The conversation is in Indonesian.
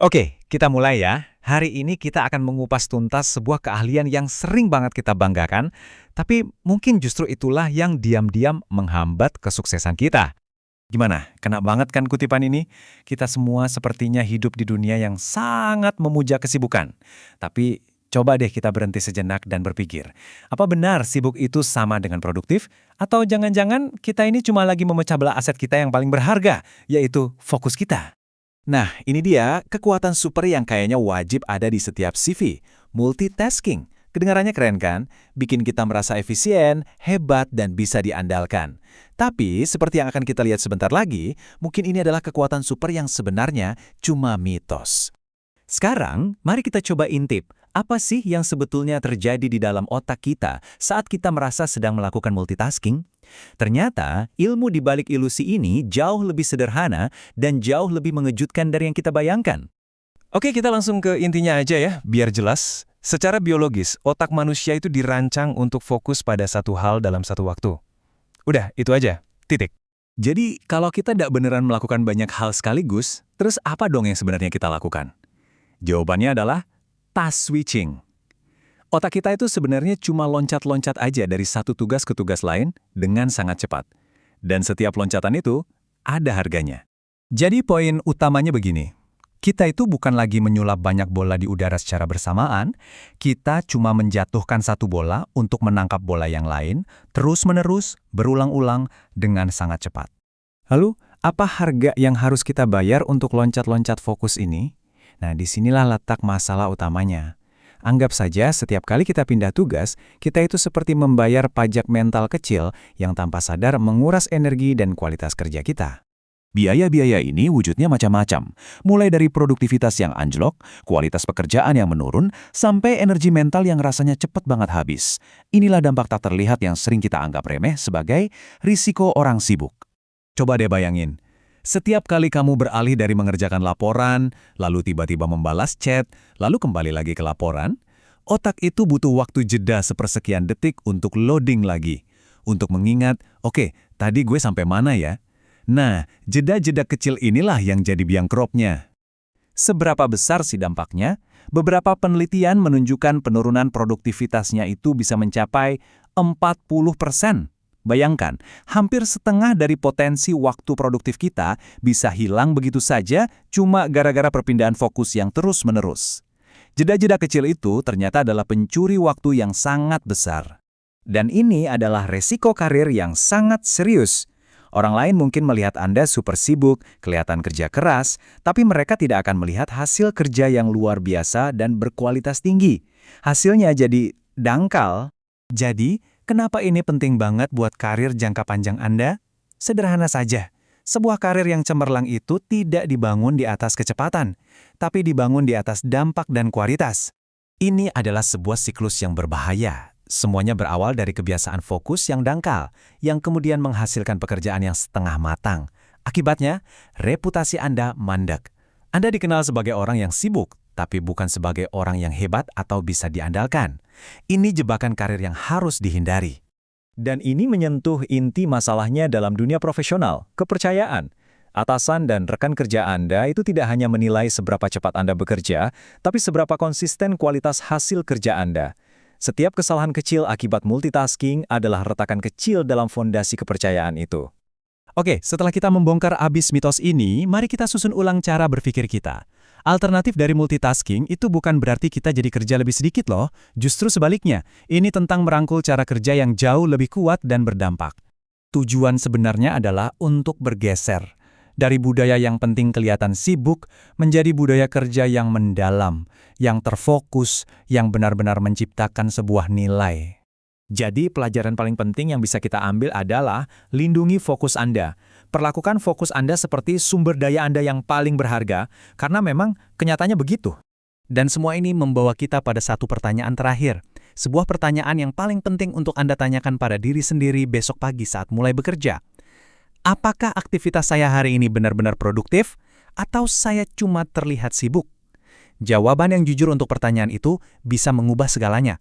Oke, kita mulai ya. Hari ini kita akan mengupas tuntas sebuah keahlian yang sering banget kita banggakan, tapi mungkin justru itulah yang diam-diam menghambat kesuksesan kita. Gimana? Kena banget kan kutipan ini? Kita semua sepertinya hidup di dunia yang sangat memuja kesibukan. Tapi coba deh kita berhenti sejenak dan berpikir, apa benar sibuk itu sama dengan produktif? Atau jangan-jangan kita ini cuma lagi memecah belah aset kita yang paling berharga, yaitu fokus kita? Nah, ini dia kekuatan super yang kayaknya wajib ada di setiap CV. Multitasking. Kedengarannya keren kan? Bikin kita merasa efisien, hebat, dan bisa diandalkan. Tapi, seperti yang akan kita lihat sebentar lagi, mungkin ini adalah kekuatan super yang sebenarnya cuma mitos. Sekarang, mari kita coba intip. Apa sih yang sebetulnya terjadi di dalam otak kita saat kita merasa sedang melakukan multitasking? Ternyata, ilmu di balik ilusi ini jauh lebih sederhana dan jauh lebih mengejutkan dari yang kita bayangkan. Oke, kita langsung ke intinya aja ya, biar jelas. Secara biologis, otak manusia itu dirancang untuk fokus pada satu hal dalam satu waktu. Udah, itu aja. Titik. Jadi, kalau kita tidak beneran melakukan banyak hal sekaligus, terus apa dong yang sebenarnya kita lakukan? Jawabannya adalah task switching. Otak kita itu sebenarnya cuma loncat-loncat aja dari satu tugas ke tugas lain dengan sangat cepat. Dan setiap loncatan itu ada harganya. Jadi poin utamanya begini. Kita itu bukan lagi menyulap banyak bola di udara secara bersamaan, kita cuma menjatuhkan satu bola untuk menangkap bola yang lain, terus-menerus, berulang-ulang, dengan sangat cepat. Lalu, apa harga yang harus kita bayar untuk loncat-loncat fokus ini? Nah, disinilah letak masalah utamanya. Anggap saja setiap kali kita pindah tugas, kita itu seperti membayar pajak mental kecil yang tanpa sadar menguras energi dan kualitas kerja kita. Biaya-biaya ini wujudnya macam-macam, mulai dari produktivitas yang anjlok, kualitas pekerjaan yang menurun, sampai energi mental yang rasanya cepat banget habis. Inilah dampak tak terlihat yang sering kita anggap remeh sebagai risiko orang sibuk. Coba deh bayangin. Setiap kali kamu beralih dari mengerjakan laporan, lalu tiba-tiba membalas chat, lalu kembali lagi ke laporan, otak itu butuh waktu jeda sepersekian detik untuk loading lagi. Untuk mengingat, oke, tadi gue sampai mana ya? Nah, jeda-jeda kecil inilah yang jadi biang keroknya. Seberapa besar sih dampaknya? Beberapa penelitian menunjukkan penurunan produktivitasnya itu bisa mencapai 40%. Bayangkan, hampir setengah dari potensi waktu produktif kita bisa hilang begitu saja cuma gara-gara perpindahan fokus yang terus-menerus. Jeda-jeda kecil itu ternyata adalah pencuri waktu yang sangat besar. Dan ini adalah resiko karir yang sangat serius. Orang lain mungkin melihat Anda super sibuk, kelihatan kerja keras, tapi mereka tidak akan melihat hasil kerja yang luar biasa dan berkualitas tinggi. Hasilnya jadi dangkal. Jadi, kenapa ini penting banget buat karir jangka panjang Anda? Sederhana saja. Sebuah karir yang cemerlang itu tidak dibangun di atas kecepatan, tapi dibangun di atas dampak dan kualitas. Ini adalah sebuah siklus yang berbahaya. Semuanya berawal dari kebiasaan fokus yang dangkal, yang kemudian menghasilkan pekerjaan yang setengah matang. Akibatnya, reputasi Anda mandek. Anda dikenal sebagai orang yang sibuk, tapi bukan sebagai orang yang hebat atau bisa diandalkan. Ini jebakan karir yang harus dihindari. Dan ini menyentuh inti masalahnya dalam dunia profesional, kepercayaan. Atasan dan rekan kerja Anda itu tidak hanya menilai seberapa cepat Anda bekerja, tapi seberapa konsisten kualitas hasil kerja Anda. Setiap kesalahan kecil akibat multitasking adalah retakan kecil dalam fondasi kepercayaan itu. Oke, setelah kita membongkar abis mitos ini, mari kita susun ulang cara berpikir kita. Alternatif dari multitasking itu bukan berarti kita jadi kerja lebih sedikit loh. Justru sebaliknya, ini tentang merangkul cara kerja yang jauh lebih kuat dan berdampak. Tujuan sebenarnya adalah untuk bergeser. Dari budaya yang penting kelihatan sibuk, menjadi budaya kerja yang mendalam, yang terfokus, yang benar-benar menciptakan sebuah nilai. Jadi pelajaran paling penting yang bisa kita ambil adalah lindungi fokus Anda. Perlakukan fokus Anda seperti sumber daya Anda yang paling berharga, karena memang kenyataannya begitu. Dan semua ini membawa kita pada satu pertanyaan terakhir. Sebuah pertanyaan yang paling penting untuk Anda tanyakan pada diri sendiri besok pagi saat mulai bekerja. Apakah aktivitas saya hari ini benar-benar produktif, atau saya cuma terlihat sibuk? Jawaban yang jujur untuk pertanyaan itu bisa mengubah segalanya.